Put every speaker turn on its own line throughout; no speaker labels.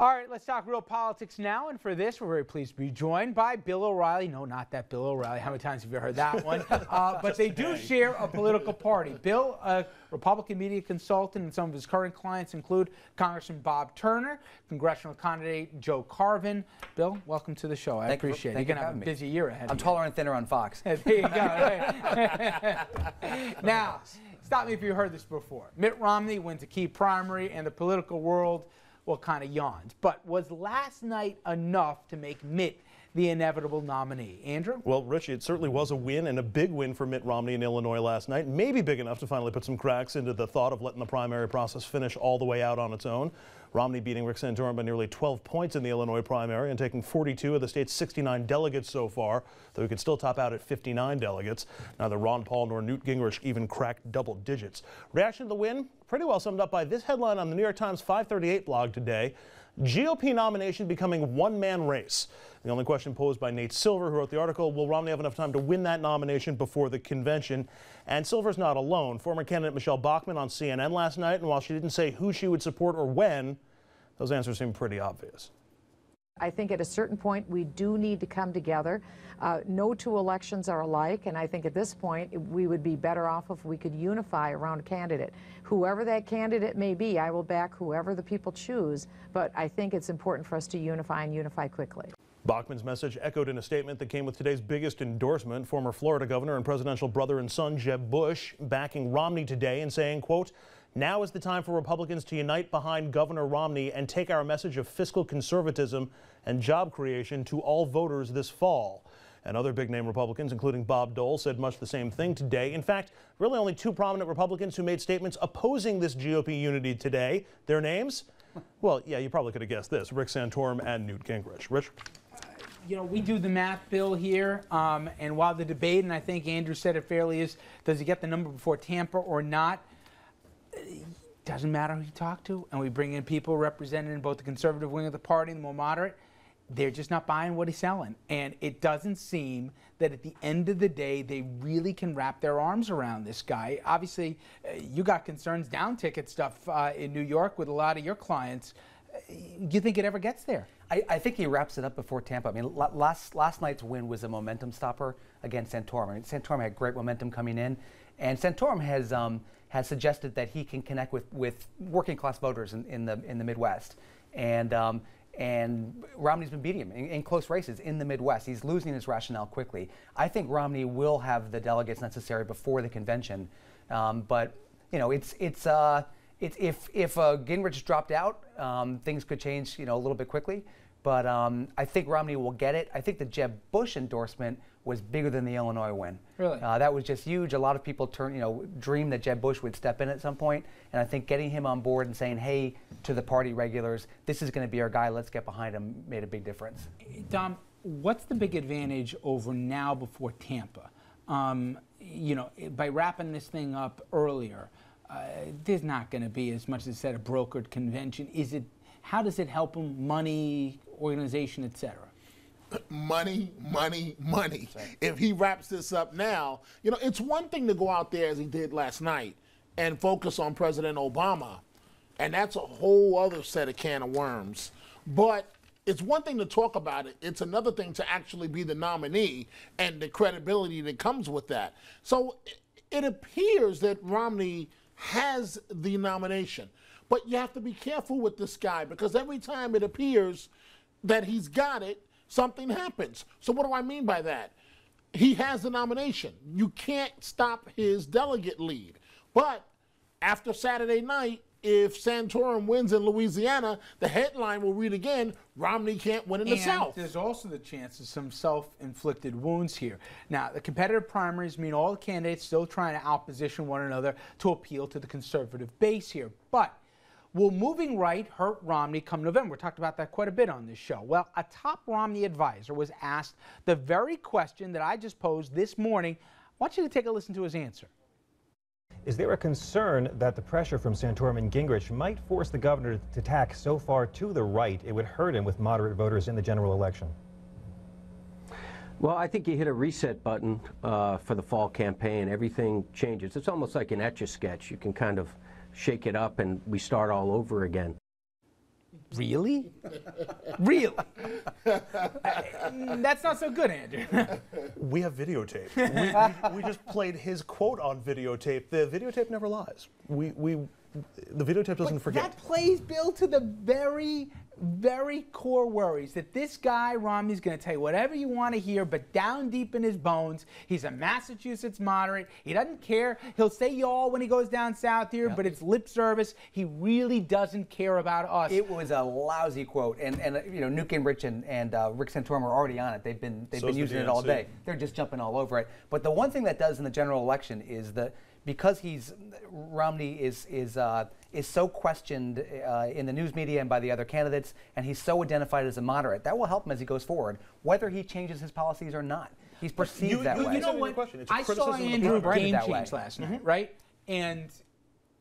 All right, let's talk real politics now. And for this, we're very pleased to be joined by Bill O'Reilly. No, not that Bill O'Reilly. How many times have you heard that one? But they do share a political party. Bill, a Republican media consultant, and some of his current clients include Congressman Bob Turner, congressional candidate Joe Carvin. Bill, welcome to the show. I appreciate it. You're going to have a busy year ahead.
I'm taller and thinner on Fox.
There you go. Right. Now, stop me if you heard this before. Mitt Romney wins a key primary, and the political world, well, kind of yawns. But was last night enough to make Mitt the inevitable nominee? Andrew?
Well, Richie, it certainly was a win, and a big win for Mitt Romney in Illinois last night. Maybe big enough to finally put some cracks into the thought of letting the primary process finish all the way out on its own. Romney beating Rick Santorum by nearly 12 points in the Illinois primary and taking 42 of the state's 69 delegates so far, though he could still top out at 59 delegates. Neither Ron Paul nor Newt Gingrich even cracked double digits. Reaction to the win? Pretty well summed up by this headline on the New York Times 538 blog today. GOP nomination becoming one-man race. The only question posed by Nate Silver, who wrote the article, will Romney have enough time to win that nomination before the convention? And Silver's not alone. Former candidate Michelle Bachmann on CNN last night, and while she didn't say who she would support or when, those answers seem pretty obvious.
I think at a certain point we do need to come together. No two elections are alike, and I think at this point we would be better off if we could unify around a candidate. Whoever that candidate may be, I will back whoever the people choose, but I think it's important for us to unify and unify quickly.
Bachmann's message echoed in a statement that came with today's biggest endorsement, former Florida governor and presidential brother and son Jeb Bush backing Romney today and saying, quote, "Now is the time for Republicans to unite behind Governor Romney and take our message of fiscal conservatism and job creation to all voters this fall." And other big-name Republicans, including Bob Dole, said much the same thing today. In fact, really only two prominent Republicans who made statements opposing this GOP unity today. Their names? Well, yeah, you probably could have guessed this. Rick Santorum and Newt Gingrich. Rich?
You know, we do the math, Bill, here, and while the debate, and I think Andrew said it fairly, is does he get the number before Tampa or not? Doesn't matter who you talk to, and we bring in people represented in both the conservative wing of the party and the more moderate. They're just not buying what he's selling, and it doesn't seem that at the end of the day they really can wrap their arms around this guy. Obviously, you got concerns, down ticket stuff in New York with a lot of your clients. Do you think it ever gets there?
I think he wraps it up before Tampa. I mean, last night's win was a momentum stopper against Santorum. I mean, Santorum had great momentum coming in, and Santorum has suggested that he can connect with working class voters in the Midwest, and Romney's been beating him in close races in the Midwest. He's losing his rationale quickly. I think Romney will have the delegates necessary before the convention, but you know, if Gingrich dropped out, things could change, you know, a little bit quickly. But I think Romney will get it. I think the Jeb Bush endorsement was bigger than the Illinois win.
Really?
That was just huge. A lot of people dreamed that Jeb Bush would step in at some point. And I think getting him on board and saying, hey, to the party regulars, this is going to be our guy, let's get behind him, made a big difference.
Dom, what's the big advantage over now before Tampa? You know, by wrapping this thing up earlier, there's not going to be, as much as said, a brokered convention. How does it help him? Money, organization, etc.
Money, money, money. Right. If he wraps this up now, you know, it's one thing to go out there as he did last night and focus on President Obama, and that's a whole other set of can of worms. But it's one thing to talk about it. It's another thing to actually be the nominee and the credibility that comes with that. So it appears that Romney has the nomination. But you have to be careful with this guy, because every time it appears that he's got it, something happens. So what do I mean by that? He has the nomination. You can't stop his delegate lead. But after Saturday night, if Santorum wins in Louisiana, the headline will read again, Romney can't win in the South.
There's also the chance of some self-inflicted wounds here. Now, the competitive primaries mean all the candidates still trying to outposition one another to appeal to the conservative base here. But will moving right hurt Romney come November? We talked about that quite a bit on this show. Well, a top Romney advisor was asked the very question that I just posed this morning. I want you to take a listen to his answer.
Is there a concern that the pressure from Santorum and Gingrich might force the governor to tack so far to the right it would hurt him with moderate voters in the general election?
Well, I think you hit a reset button for the fall campaign. Everything changes. It's almost like an Etch-a-Sketch. You can kind of shake it up and we start all over again.
Really? Really? That's not so good, Andrew.
We have videotape. We just played his quote on videotape. The videotape never lies. The videotape doesn't forget.
That plays, Bill, to the very, very core worries that this guy, Romney's going to tell you whatever you want to hear, but down deep in his bones, he's a Massachusetts moderate. He doesn't care. He'll say y'all when he goes down south here, but it's lip service. He really doesn't care about us.
It was a lousy quote, and you know, Newt Gingrich and Rick Santorum are already on it. They've been using it all day. They're just jumping all over it. But the one thing that does in the general election is that because Romney is so questioned in the news media and by the other candidates, and he's so identified as a moderate, that will help him as he goes forward, whether he changes his policies or not. He's perceived that way.
You know what? I saw Andrew Game Change last night, right? And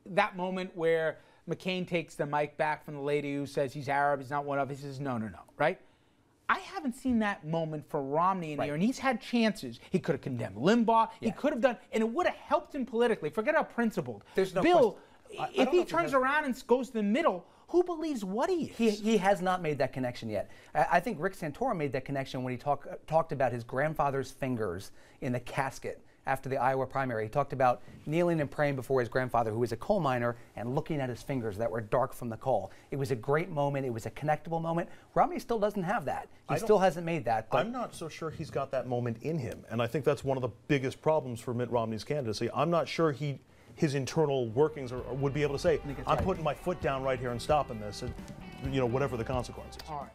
that moment where McCain takes the mic back from the lady who says he's Arab, he's not one of us, he says, no, right? I haven't seen that moment for Romney in here, and he's had chances. He could have condemned Limbaugh. He could have done, and it would have helped him politically. Forget how principled.
There's no
Bill,
question.
if he turns around and goes to the middle, who believes what he is?
He has not made that connection yet. I think Rick Santorum made that connection when he talked about his grandfather's fingers in the casket after the Iowa primary. He talked about kneeling and praying before his grandfather, who was a coal miner, and looking at his fingers that were dark from the coal. It was a great moment. It was a connectable moment. Romney still doesn't have that. He still hasn't made that. But
I'm not so sure he's got that moment in him, and I think that's one of the biggest problems for Mitt Romney's candidacy. I'm not sure his internal workings would be able to say, I'm putting my foot down right here and stopping this, and, you know, whatever the consequences.
All right.